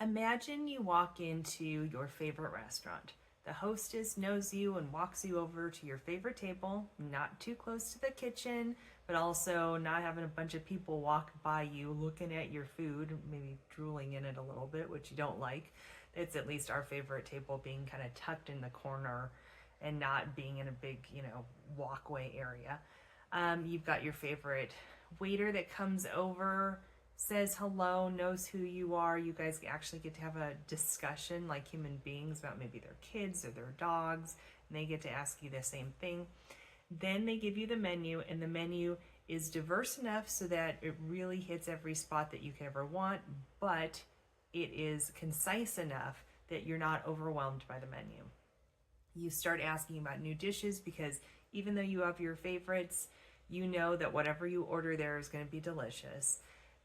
Imagine you walk into your favorite restaurant. The hostess knows you and walks you over to your favorite table, not too close to the kitchen, but also not having a bunch of people walk by you looking at your food, maybe drooling in it a little bit, which you don't like. It's at least our favorite table being kind of tucked in the corner and not being in a big, walkway area. You've got your favorite waiter that comes over, says hello, knows who you are. You guys actually get to have a discussion like human beings about maybe their kids or their dogs, and they get to ask you the same thing. Then they give you the menu, and the menu is diverse enough so that it really hits every spot that you could ever want, but it is concise enough that you're not overwhelmed by the menu. You start asking about new dishes because even though you have your favorites, you know that whatever you order there is going to be delicious.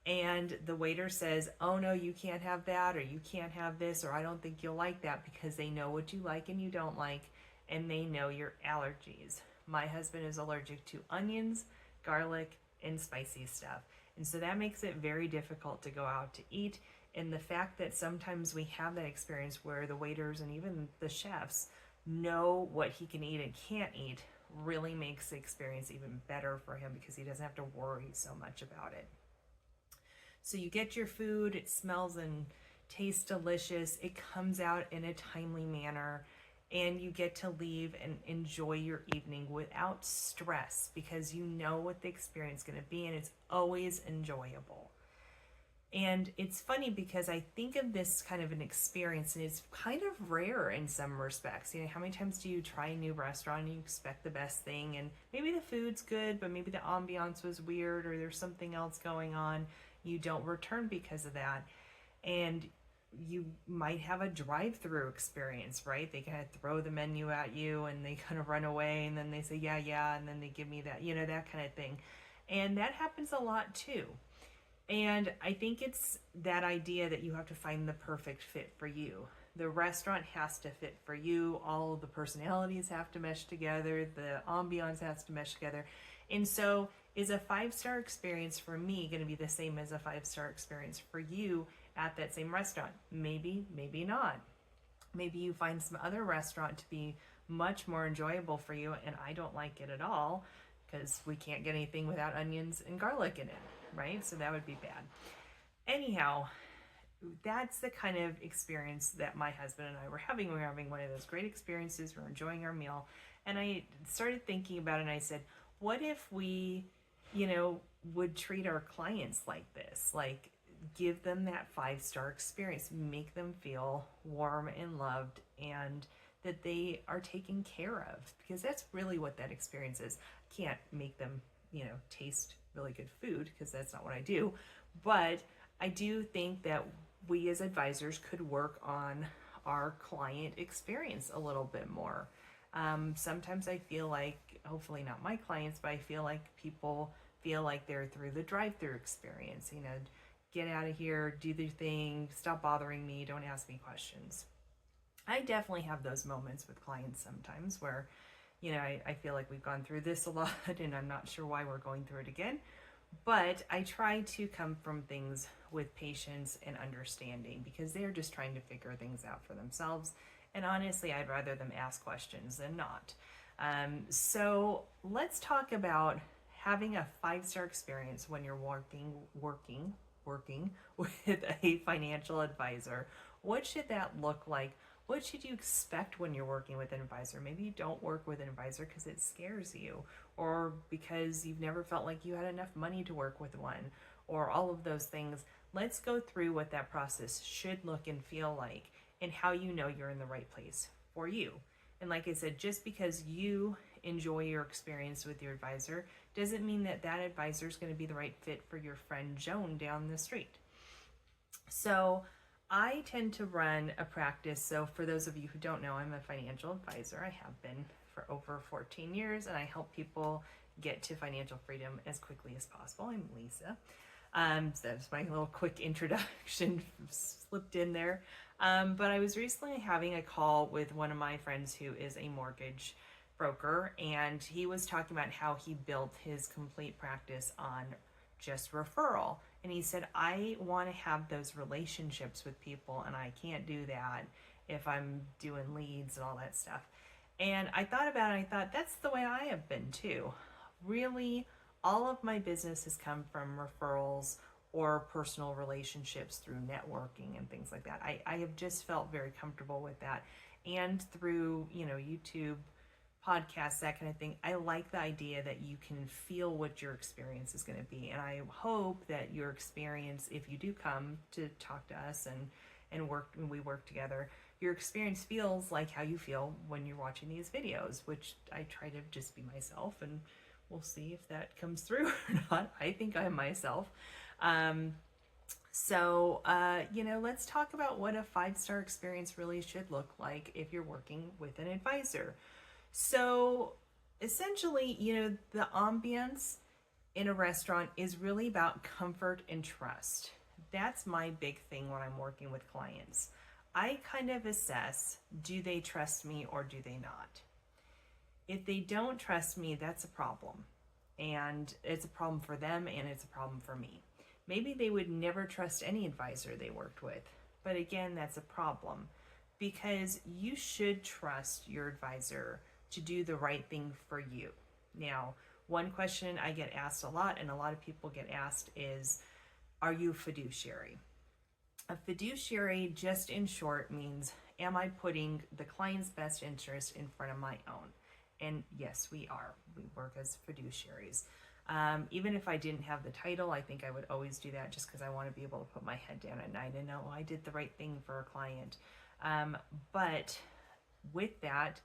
And the waiter says, oh no, you can't have that, or you can't have this, or I don't think you'll like that, because they know what you like and you don't like, and they know your allergies. My husband is allergic to onions, garlic, and spicy stuff. And so that makes it very difficult to go out to eat. And the fact that sometimes we have that experience where the waiters and even the chefs know what he can eat and can't eat really makes the experience even better for him, because he doesn't have to worry so much about it. So you get your food, it smells and tastes delicious, it comes out in a timely manner, and you get to leave and enjoy your evening without stress, because you know what the experience is going to be, and it's always enjoyable. And it's funny because I think of this kind of an experience, and it's kind of rare in some respects. How many times do you try a new restaurant and you expect the best thing, and maybe the food's good, but maybe the ambiance was weird, or there's something else going on. You don't return because of that. And you might have a drive-thru experience, right? They kind of throw the menu at you and they kind of run away, and then they say, yeah, and then they give me that, that kind of thing. And that happens a lot too. And I think it's that idea that you have to find the perfect fit for you. The restaurant has to fit for you. All of the personalities have to mesh together. The ambiance has to mesh together. And so is a 5-star experience for me going to be the same as a 5-star experience for you at that same restaurant? Maybe, maybe not. Maybe you find some other restaurant to be much more enjoyable for you, and I don't like it at all because we can't get anything without onions and garlic in it, right? So that would be bad. Anyhow, that's the kind of experience that my husband and I were having. We were having one of those great experiences. We were enjoying our meal. And I started thinking about it, and I said, what if we, would treat our clients like this? Like, give them that 5-star experience, make them feel warm and loved, and that they are taken care of, because that's really what that experience is. I can't make them, taste really good food, because that's not what I do. But I do think that we as advisors could work on our client experience a little bit more. Sometimes I feel like, hopefully not my clients, but I feel like people feel like they're through the drive-thru experience. Get out of here, do the thing, stop bothering me, don't ask me questions. I definitely have those moments with clients sometimes where, I feel like we've gone through this a lot and I'm not sure why we're going through it again. But I try to come from things with patience and understanding, because they're just trying to figure things out for themselves. And honestly, I'd rather them ask questions than not. So let's talk about having a 5-star experience when you're working with a financial advisor. What should that look like? What should you expect when you're working with an advisor? Maybe you don't work with an advisor because it scares you, or because you've never felt like you had enough money to work with one, or all of those things. Let's go through what that process should look and feel like, and how you know you're in the right place for you. And like I said, just because you enjoy your experience with your advisor doesn't mean that that advisor is going to be the right fit for your friend Joan down the street. So I tend to run a practice. So for those of you who don't know, I'm a financial advisor. I have been for over 14 years, and I help people get to financial freedom as quickly as possible. I'm Lisa. So that's my little quick introduction slipped in there. But I was recently having a call with one of my friends who is a mortgage broker, and he was talking about how he built his complete practice on just referral And he said, I want to have those relationships with people, and I can't do that if I'm doing leads and all that stuff. And I thought about it, and I thought, that's the way I have been too. Really, all of my business has come from referrals or personal relationships through networking and things like that. I have just felt very comfortable with that. And through, YouTube, podcasts, that kind of thing, I like the idea that you can feel what your experience is going to be. And I hope that your experience, if you do come to talk to us and we work together, your experience feels like how you feel when you're watching these videos, which I try to just be myself, and we'll see if that comes through or not. I think I'm myself. Let's talk about what a 5-star experience really should look like if you're working with an advisor. So essentially, the ambience in a restaurant is really about comfort and trust. That's my big thing when I'm working with clients. I kind of assess, do they trust me or do they not? If they don't trust me, that's a problem. And it's a problem for them, and it's a problem for me. Maybe they would never trust any advisor they worked with. But again, that's a problem, because you should trust your advisor to do the right thing for you. Now, one question I get asked a lot, and a lot of people get asked, is, are you fiduciary? A fiduciary, just in short, means, am I putting the client's best interest in front of my own? And yes, we are. We work as fiduciaries. Even if I didn't have the title, I think I would always do that, just because I want to be able to put my head down at night and know I did the right thing for a client. But with that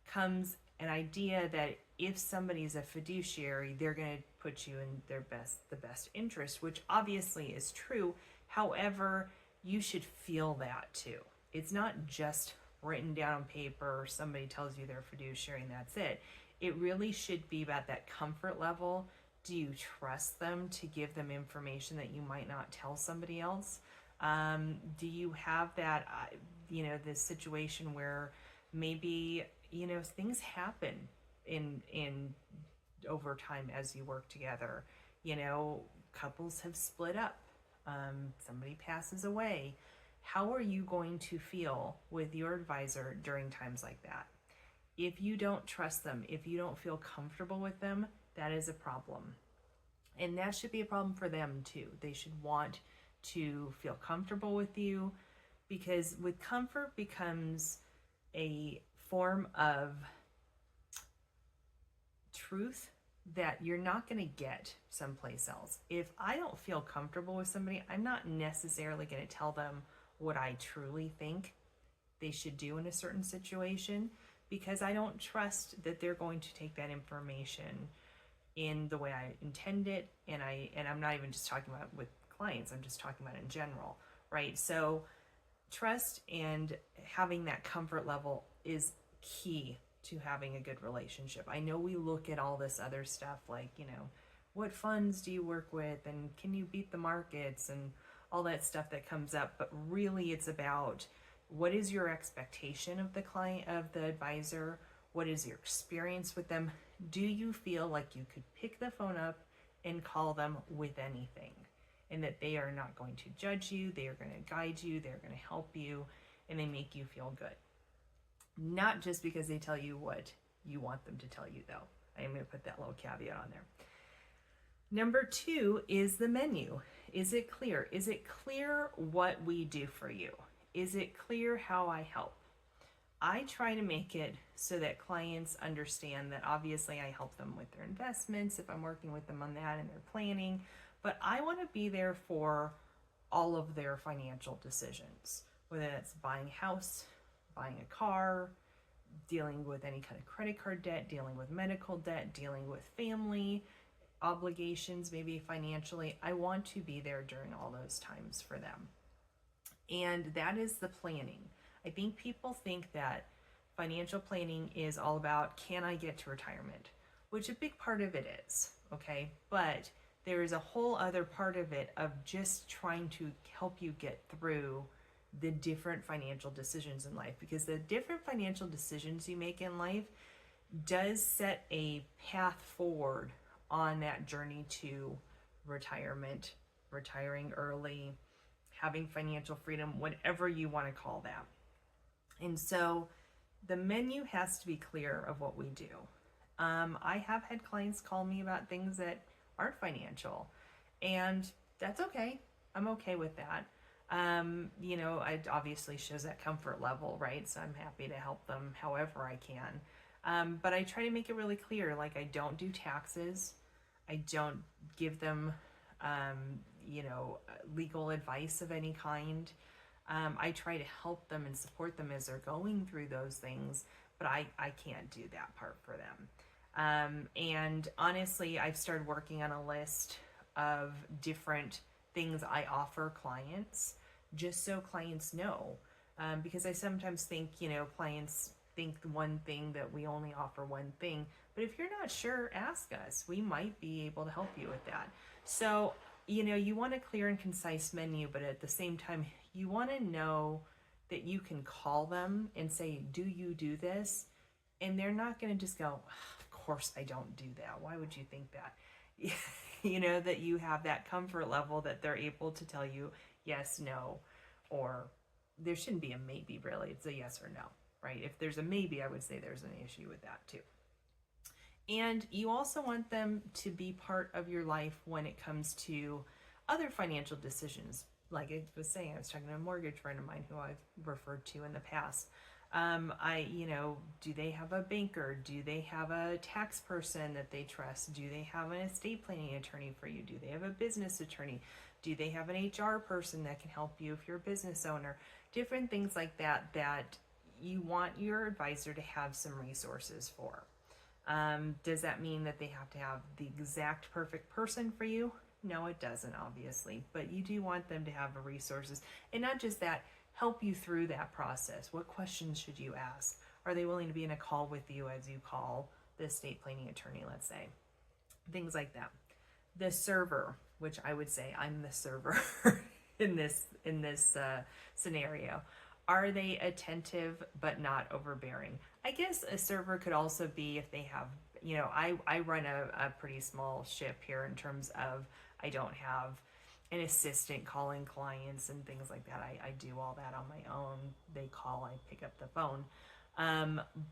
comes an idea that if somebody's a fiduciary, they're going to put you in the best interest, which obviously is true. However, you should feel that too. It's not just written down on paper, or somebody tells you they're fiduciary and that's it. It really should be about that comfort level. Do you trust them to give them information that you might not tell somebody else? Do you have that, this situation where maybe, things happen in over time as you work together. Couples have split up. Somebody passes away. How are you going to feel with your advisor during times like that? If you don't trust them, if you don't feel comfortable with them, that is a problem. And that should be a problem for them too. They should want to feel comfortable with you, because with comfort becomes a form of truth that you're not going to get someplace else. If I don't feel comfortable with somebody, I'm not necessarily going to tell them what I truly think they should do in a certain situation, because I don't trust that they're going to take that information in the way I intend it. And I'm not even just talking about with clients, I'm just talking about in general, right? So trust and having that comfort level is key to having a good relationship. I know we look at all this other stuff like, what funds do you work with, and can you beat the markets, and all that stuff that comes up, but really it's about, what is your expectation of the client, of the advisor? What is your experience with them? Do you feel like you could pick the phone up and call them with anything, and that they are not going to judge you, they are going to guide you, they're going to help you, and they make you feel good? Not just because they tell you what you want them to tell you, though. I am going to put that little caveat on there. Number 2 is the menu. Is it clear? Is it clear what we do for you? Is it clear how I help? I try to make it so that clients understand that obviously I help them with their investments if I'm working with them on that and their planning, but I want to be there for all of their financial decisions, whether that's buying a house, buying a car, dealing with any kind of credit card debt, dealing with medical debt, dealing with family obligations, maybe financially. I want to be there during all those times for them. And that is the planning. I think people think that financial planning is all about, can I get to retirement? Which a big part of it is, okay? But there is a whole other part of it of just trying to help you get through the different financial decisions in life, because the different financial decisions you make in life does set a path forward on that journey to retirement retiring early, having financial freedom, whatever you want to call that. And so the menu has to be clear of what we do. I have had clients call me about things that aren't financial, and that's okay. I'm okay with that. It obviously shows that comfort level, right? So I'm happy to help them however I can. But I try to make it really clear, like I don't do taxes. I don't give them, legal advice of any kind. I try to help them and support them as they're going through those things, but I can't do that part for them. And honestly, I've started working on a list of different things I offer clients, just so clients know. Because I sometimes think, clients think one thing, that we only offer one thing. But if you're not sure, ask us. We might be able to help you with that. So, you want a clear and concise menu, but at the same time, you want to know that you can call them and say, do you do this? And they're not going to just go, of course I don't do that. Why would you think that? That you have that comfort level that they're able to tell you yes, no, or there shouldn't be a maybe, really. It's a yes or no, right? If there's a maybe, I would say there's an issue with that too. And you also want them to be part of your life when it comes to other financial decisions. Like I was saying, I was talking to a mortgage friend of mine who I've referred to in the past. Do they have a banker? Do they have a tax person that they trust? Do they have an estate planning attorney for you? Do they have a business attorney? Do they have an HR person that can help you if you're a business owner? Different things like that you want your advisor to have some resources for. Does that mean that they have to have the exact perfect person for you? No, it doesn't, obviously, but you do want them to have the resources. And not just that, help you through that process. What questions should you ask? Are they willing to be in a call with you as you call the estate planning attorney, let's say? Things like that. The server, which I would say I'm the server in this scenario. Are they attentive but not overbearing? I guess a server could also be if they have, I run a pretty small ship here in terms of I don't have an assistant calling clients and things like that. I do all that on my own. They call, I pick up the phone.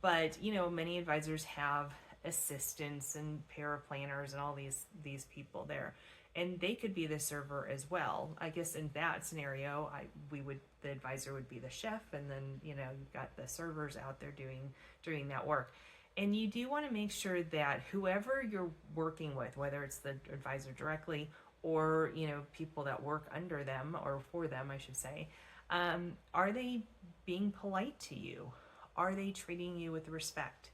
But many advisors have assistants and paraplanners and all these people there, and they could be the server as well. I guess in that scenario, the advisor would be the chef, and then you've got the servers out there doing that work. And you do want to make sure that whoever you're working with, whether it's the advisor directly or people that work under them or for them, I should say, are they being polite to you? Are they treating you with respect?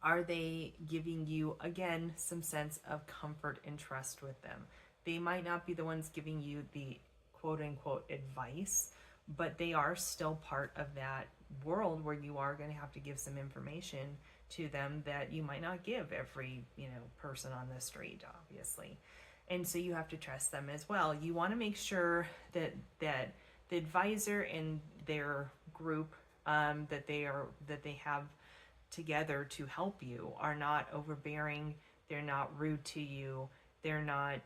Are they giving you, again, some sense of comfort and trust with them? They might not be the ones giving you the quote-unquote advice, but they are still part of that world where you are going to have to give some information to them that you might not give every person on the street, obviously. And so you have to trust them as well. You want to make sure that the advisor and their group that they have together to help you are not overbearing. They're not rude to you. They're not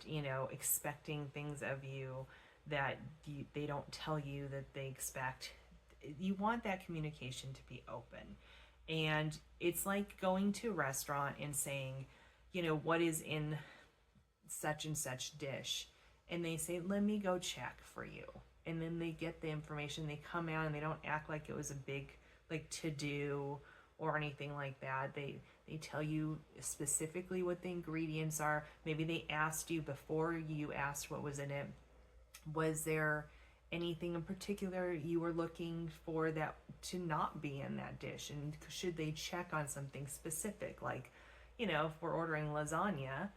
expecting things of you that they don't tell you that they expect. You want that communication to be open. And it's like going to a restaurant and saying, what is in such and such dish? And they say, let me go check for you. And then they get the information, they come out and they don't act like it was a big to-do or anything like that. They tell you specifically what the ingredients are. Maybe they asked you before you asked what was in it. Was there anything in particular you were looking for that to not be in that dish? And should they check on something specific? Like, if we're ordering lasagna,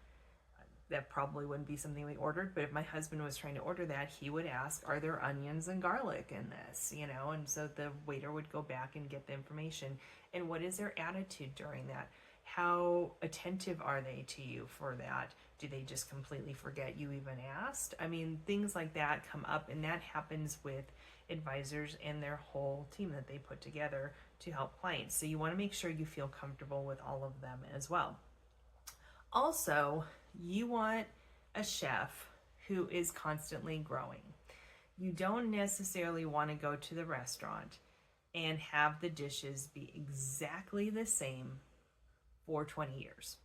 that probably wouldn't be something we ordered, but if my husband was trying to order that, he would ask, are there onions and garlic in this? And so the waiter would go back and get the information. And what is their attitude during that? How attentive are they to you for that? Do they just completely forget you even asked? I mean, things like that come up, and that happens with advisors and their whole team that they put together to help clients. So you want to make sure you feel comfortable with all of them as well. Also, you want a chef who is constantly growing. You don't necessarily want to go to the restaurant and have the dishes be exactly the same for 20 years.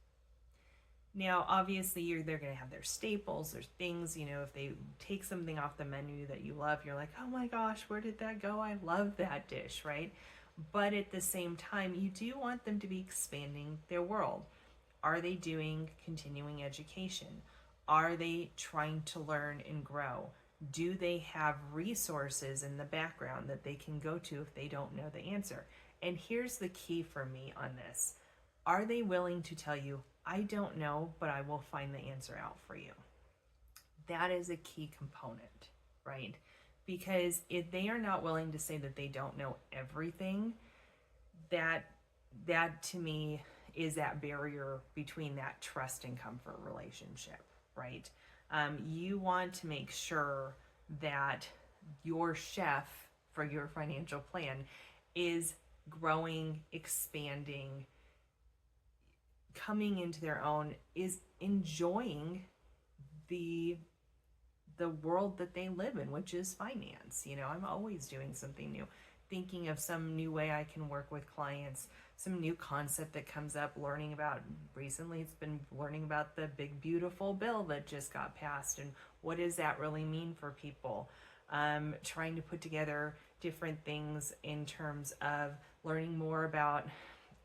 Now, obviously, they're going to have their staples. There's things, if they take something off the menu that you love, you're like, oh my gosh, where did that go? I love that dish, right? But at the same time, you do want them to be expanding their world. Are they doing continuing education? Are they trying to learn and grow? Do they have resources in the background that they can go to if they don't know the answer? And here's the key for me on this. Are they willing to tell you, I don't know, but I will find the answer out for you? That is a key component, right? Because if they are not willing to say that they don't know everything, that to me is that barrier between that trust and comfort relationship, right? You want to make sure that your chef for your financial plan is growing, expanding, coming into their own, is enjoying the world that they live in, which is finance. I'm always doing something new, thinking of some new way I can work with clients, some new concept that comes up, learning about. Recently it's been learning about the big beautiful bill that just got passed and what does that really mean for people. Trying to put together different things in terms of learning more about,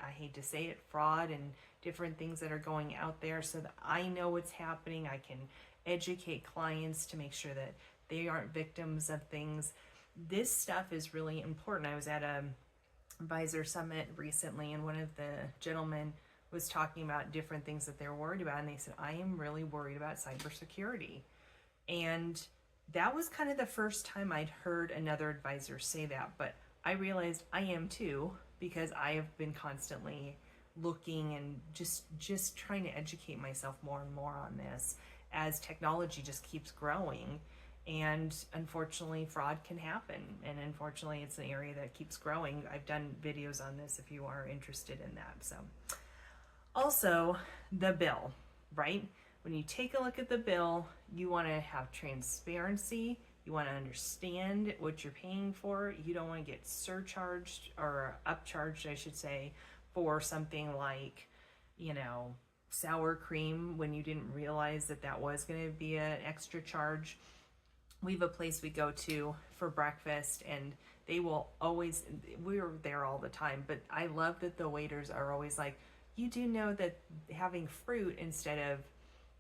I hate to say it, fraud and different things that are going out there, so that I know what's happening. I can educate clients to make sure that they aren't victims of things. This stuff is really important. I was at a advisor summit recently, and one of the gentlemen was talking about different things that they're worried about, and they said, I am really worried about cybersecurity. And that was kind of the first time I'd heard another advisor say that, but I realized I am too, because I have been constantly looking and just trying to educate myself more and more on this as technology just keeps growing. And unfortunately, fraud can happen. And unfortunately, it's an area that keeps growing. I've done videos on this if you are interested in that. So also the bill, right? When you take a look at the bill, you want to have transparency. You want to understand what you're paying for. You don't want to get surcharged or upcharged, I should say, for something like, sour cream when you didn't realize that was going to be an extra charge. We have a place we go to for breakfast, and they will always, we're there all the time, but I love that the waiters are always like, you do know that having fruit instead of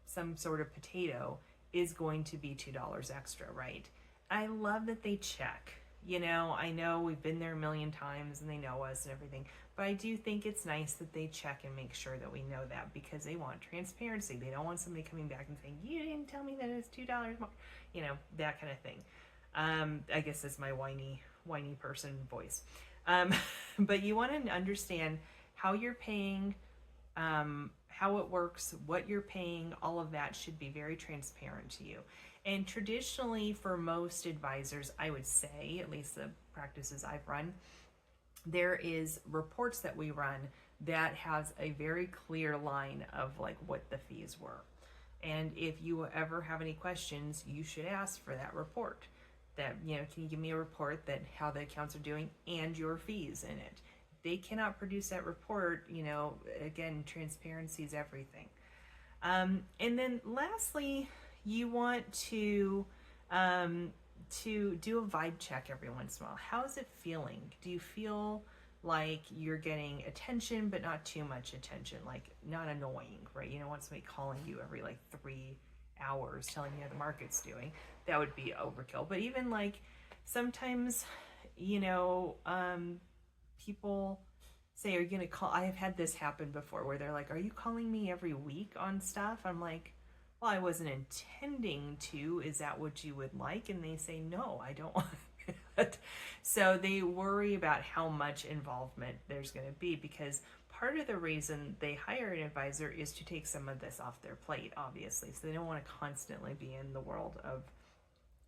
some sort of potato is going to be $2 extra, right? I love that they check. I know we've been there a million times and they know us and everything, but I do think it's nice that they check and make sure that we know that, because they want transparency. They don't want somebody coming back and saying, you didn't tell me that it's $2 more, that kind of thing. I guess that's my whiny person voice. But you want to understand how you're paying, how it works, what you're paying. All of that should be very transparent to you. And traditionally, for most advisors, I would say, at least the practices I've run, there is reports that we run that has a very clear line of like what the fees were. And if you ever have any questions, you should ask for that report. That, can you give me a report that how the accounts are doing and your fees in it? They cannot produce that report, again, transparency is everything. And then lastly, you want to do a vibe check every once in a while. How is it feeling? Do you feel like you're getting attention, but not too much attention, like not annoying, right? You don't want somebody calling you every 3 hours telling you how the market's doing. That would be overkill. But even like sometimes, people say, are you going to call? I have had this happen before where they're like, are you calling me every week on stuff? I'm like, well, I wasn't intending to. Is that what you would like? And they say, no, I don't want that. So they worry about how much involvement there's going to be, because part of the reason they hire an advisor is to take some of this off their plate, obviously. So they don't want to constantly be in the world of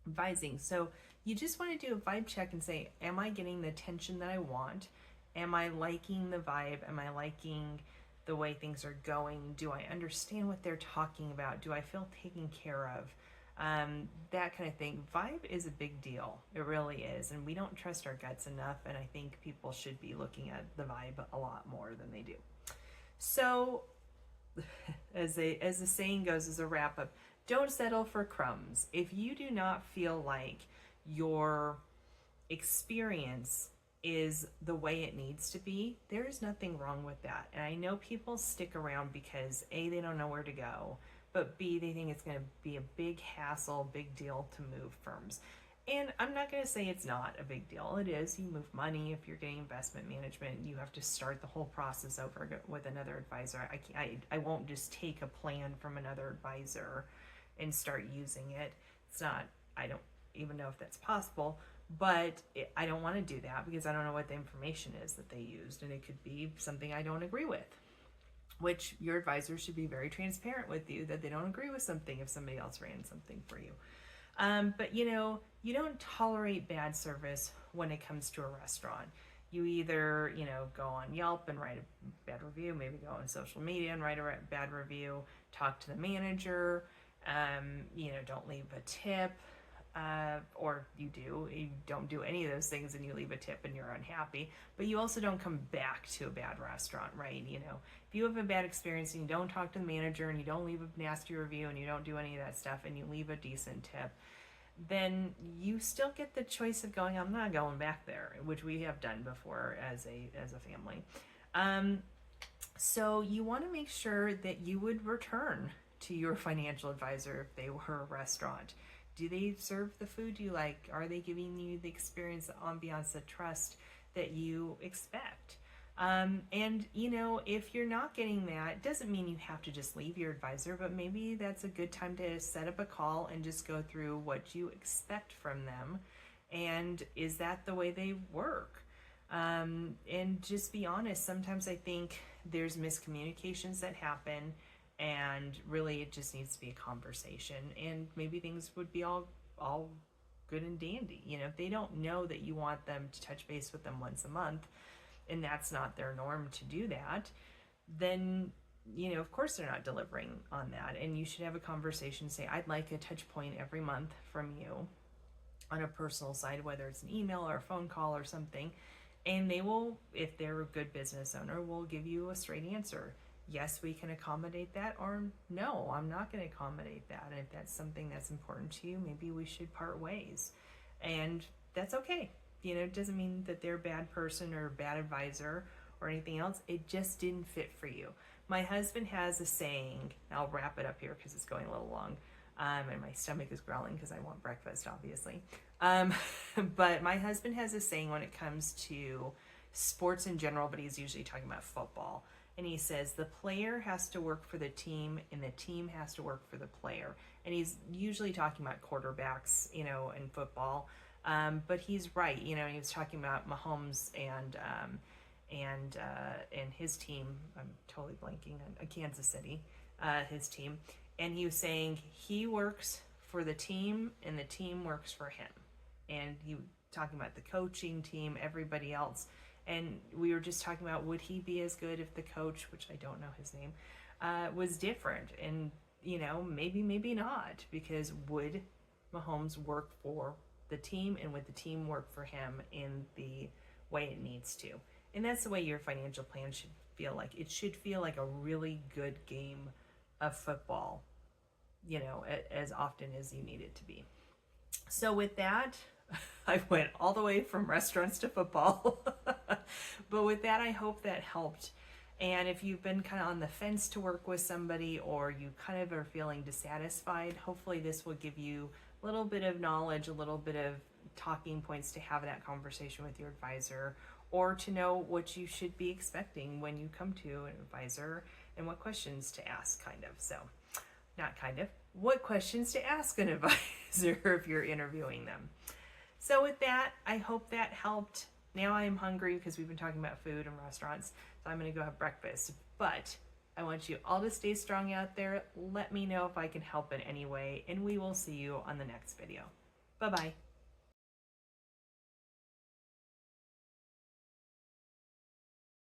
advising. So you just want to do a vibe check and say, am I getting the attention that I want? Am I liking the vibe? Am I liking the way things are going? Do I understand what they're talking about? Do I feel taken care of? that kind of thing. Vibe is a big deal. It really is. And we don't trust our guts enough. And I think people should be looking at the vibe a lot more than they do. So, as the saying goes, as a wrap up, don't settle for crumbs. If you do not feel like your experience is the way it needs to be, there is nothing wrong with that. And I know people stick around because A, they don't know where to go, but B, they think it's going to be a big hassle, big deal to move firms. And I'm not going to say it's not a big deal. It is. You move money. If you're getting investment management, you have to start the whole process over with another advisor. I won't just take a plan from another advisor and start using it. It's not, I don't even know if that's possible, but I don't want to do that because I don't know what the information is that they used, and it could be something I don't agree with, which your advisor should be very transparent with you that they don't agree with something if somebody else ran something for you. But you know, you don't tolerate bad service when it comes to a restaurant. You either, you know, go on Yelp and write a bad review, maybe go on social media and write a bad review, talk to the manager, you know, don't leave a tip, or you don't do any of those things and you leave a tip and you're unhappy, but you also don't come back to a bad restaurant, right? You know, if you have a bad experience and you don't talk to the manager and you don't leave a nasty review and you don't do any of that stuff and you leave a decent tip, then you still get the choice of going, I'm not going back there, which we have done before as a family. So you want to make sure that you would return to your financial advisor if they were a restaurant. Do they serve the food you like? Are they giving you the experience, the ambiance, the trust that you expect? And, you know, if you're not getting that, it doesn't mean you have to just leave your advisor, but maybe that's a good time to set up a call and just go through what you expect from them. And is that the way they work? And just be honest. Sometimes I think there's miscommunications that happen, and really it just needs to be a conversation, and maybe things would be all good and dandy. You know, if they don't know that you want them to touch base with them once a month, and that's not their norm to do that, then, you know, of course they're not delivering on that. And you should have a conversation, say, I'd like a touch point every month from you on a personal side, whether it's an email or a phone call or something. And they will, if they're a good business owner, will give you a straight answer. Yes, we can accommodate that, or no, I'm not going to accommodate that. And if that's something that's important to you, maybe we should part ways. And that's okay. You know, it doesn't mean that they're a bad person or a bad advisor or anything else. It just didn't fit for you. My husband has a saying, I'll wrap it up here because it's going a little long, and my stomach is growling because I want breakfast, obviously. But my husband has a saying when it comes to sports in general, but he's usually talking about football. And he says the player has to work for the team and the team has to work for the player. And he's usually talking about quarterbacks, you know, in football. But he's right. You know, he was talking about Mahomes and his team. I'm totally blanking on Kansas City, his team. And he was saying he works for the team and the team works for him. And he was talking about the coaching team, everybody else. And we were just talking about, would he be as good if the coach, which I don't know his name, was different? And, you know, maybe not, because would Mahomes work for the team and would the team work for him in the way it needs to? And that's the way your financial plan should feel like. It should feel like a really good game of football, you know, as often as you need it to be. So with that, I went all the way from restaurants to football. But with that, I hope that helped. And if you've been kind of on the fence to work with somebody, or you kind of are feeling dissatisfied, hopefully this will give you a little bit of knowledge, a little bit of talking points to have that conversation with your advisor, or to know what you should be expecting when you come to an advisor and what questions to ask, kind of. So, not kind of, what questions to ask an advisor if you're interviewing them. So with that, I hope that helped. Now I'm hungry because we've been talking about food and restaurants, so I'm going to go have breakfast. But I want you all to stay strong out there. Let me know if I can help in any way, and we will see you on the next video. Bye-bye.